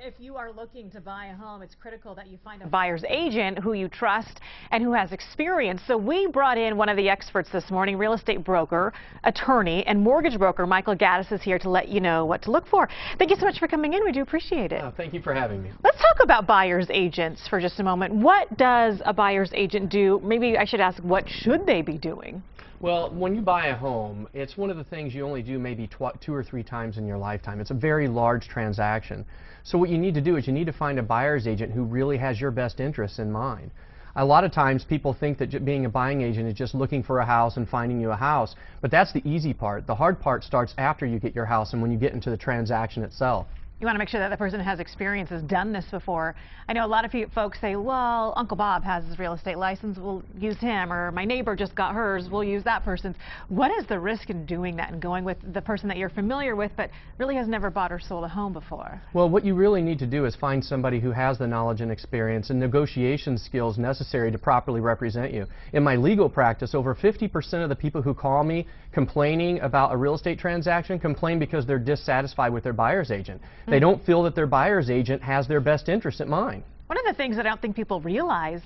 if you are looking to buy a home, it's critical that you find a buyer's agent who you trust and who has experience. So we brought in one of the experts this morning, real estate broker, attorney, and mortgage broker. Michael Gaddis is here to let you know what to look for. Thank you so much for coming in. We do appreciate it. Thank you for having me. Let's talk about buyer's agents for just a moment. What does a buyer's agent do? Maybe I should ask, what should they be doing? Well, when you buy a home, it's one of the things you only do maybe 2 or 3 times in your lifetime. It's a very large transaction. So what you need to do is you need to find a buyer's agent who really has your best interests in mind. A lot of times people think that being a buying agent is just looking for a house and finding you a house, but that's the easy part. The hard part starts after you get your house and when you get into the transaction itself. You want to make sure that the person has experience, has done this before. I know a lot of folks say, well, Uncle Bob has his real estate license, we'll use him, or my neighbor just got hers, we'll use that person's. What is the risk in doing that and going with the person that you're familiar with but really has never bought or sold a home before? Well, what you really need to do is find somebody who has the knowledge and experience and negotiation skills necessary to properly represent you. In my legal practice, over 50% of the people who call me complaining about a real estate transaction complain because they're dissatisfied with their buyer's agent. They don't feel that their buyer's agent has their best interest at mind. One of the things that I don't think people realize,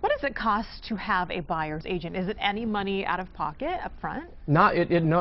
what does it cost to have a buyer's agent? Is it any money out of pocket up front? No,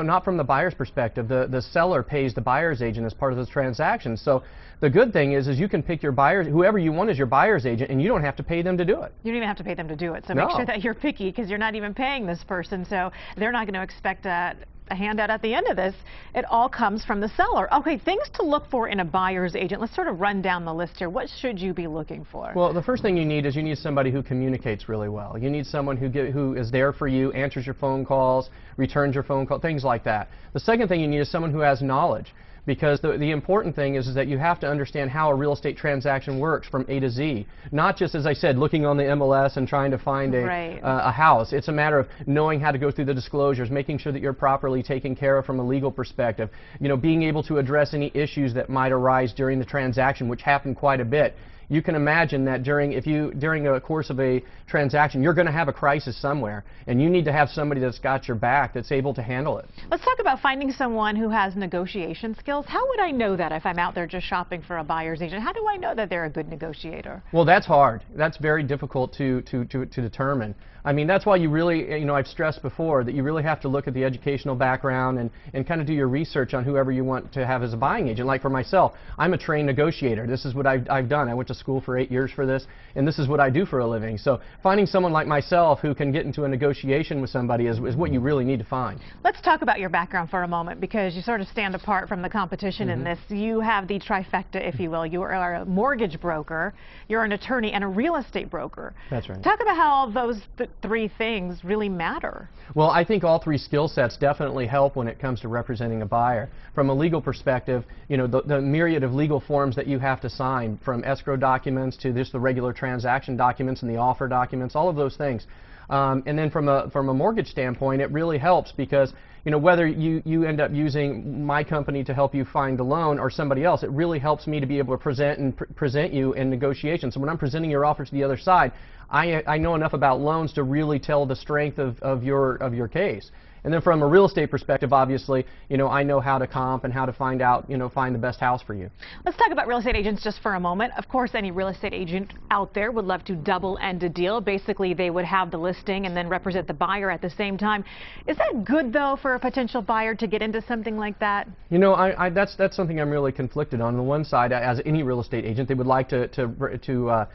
not from the buyer's perspective. The seller pays the buyer's agent as part of the transaction. So the good thing is you can pick your buyers, whoever you want as your buyer's agent, and you don't have to pay them to do it. You don't even have to pay them to do it. So No. make sure that you're picky because you're not even paying this person. So they're not going to expect a handout at the end of this. It all comes from the seller. Okay, things to look for in a buyer's agent. Let's sort of run down the list here. What should you be looking for? Well, the first thing you need is you need somebody who communicates really well. You need someone who is there for you, answers your phone calls, returns your phone call, things like that. The second thing you need is someone who has knowledge. Because the important thing is that you have to understand how a real estate transaction works from A to Z. Not just, as I said, looking on the MLS and trying to find a house. It's a matter of knowing how to go through the disclosures, making sure that you're properly taken care of from a legal perspective. You know, being able to address any issues that might arise during the transaction, which happen quite a bit. You can imagine that during a course of a transaction, you're going to have a crisis somewhere, and you need to have somebody that's got your back, that's able to handle it. Let's talk about finding someone who has negotiation skills. How would I know that if I'm out there just shopping for a buyer's agent? How do I know that they're a good negotiator? Well, that's hard. That's very difficult to determine. I mean, that's why you really, you know, I've stressed before that you really have to look at the educational background and kind of do your research on whoever you want to have as a buying agent. Like for myself, I'm a trained negotiator. This is what I've done. I went to school for 8 years for this, and this is what I do for a living. So finding someone like myself who can get into a negotiation with somebody is what you really need to find. Let's talk about your background for a moment because you sort of stand apart from the competition in this. You have the trifecta, if you will. You are a mortgage broker, you're an attorney, and a real estate broker. That's right. Talk about how all those three things really matter. Well, I think all 3 skill sets definitely help when it comes to representing a buyer. From a legal perspective, you know, the myriad of legal forms that you have to sign, from escrow documents to just the regular transaction documents and the offer documents, all of those things. And then from a mortgage standpoint, it really helps because, you know, whether you end up using my company to help you find the loan or somebody else, it really helps me to be able to present you in negotiations. So when I'm presenting your offer to the other side, I know enough about loans to really tell the strength of your case. And then from a real estate perspective, obviously, you know, I know how to comp and how to find the best house for you. Let's talk about real estate agents just for a moment. Of course, any real estate agent out there would love to double-end a deal. Basically, they would have the listing and then represent the buyer at the same time. Is that good, though, for a potential buyer to get into something like that? You know, that's something I'm really conflicted on. On the one side, as any real estate agent, they would like to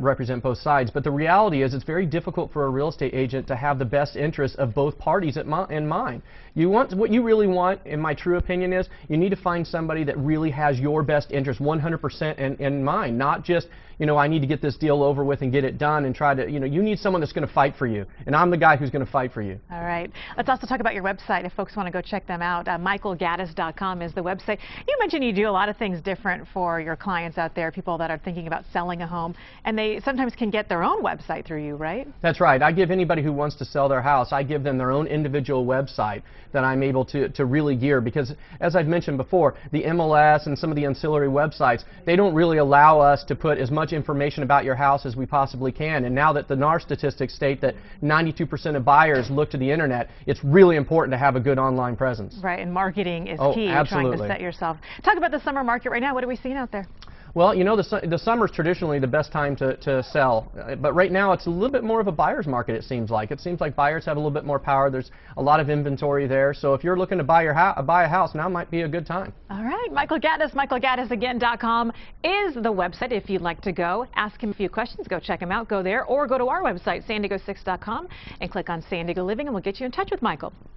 represent both sides. But the reality is it's very difficult for a real estate agent to have the best interests of both parties in mind. What you really want, in my true opinion, is you need to find somebody that really has your best interest 100% in mind, not just, you know, I need to get this deal over with and get it done and try to, you know, you need someone that's going to fight for you. And I'm the guy who's going to fight for you. All right. Let's also talk about your website if folks want to go check them out. MichaelGaddis.com is the website. You mentioned you do a lot of things different for your clients out there, people that are thinking about selling a home, and they sometimes can get their own website through you, right? That's right. I give anybody who wants to sell their house, I give them their own individual website that I'm able to really gear, because as I've mentioned before, the MLS and some of the ancillary websites, they don't really allow us to put as much information about your house as we possibly can. And now that the NAR statistics state that 92% of buyers look to the internet, it's really important to have a good online presence. Right, and marketing is key, absolutely. trying to set yourself. Talk about the summer market right now. What are we seeing out there? Well, you know, the summer's traditionally the best time to sell, but right now it's a little bit more of a buyer's market, it seems like. It seems like buyers have a little bit more power. There's a lot of inventory there. So if you're looking to buy a house, now might be a good time. All right, Michael Gaddis, michaelgaddisagain.com is the website if you'd like to go. Ask him a few questions. Go check him out. Go there or go to our website, san diego6.com, and click on San Diego Living, and we'll get you in touch with Michael.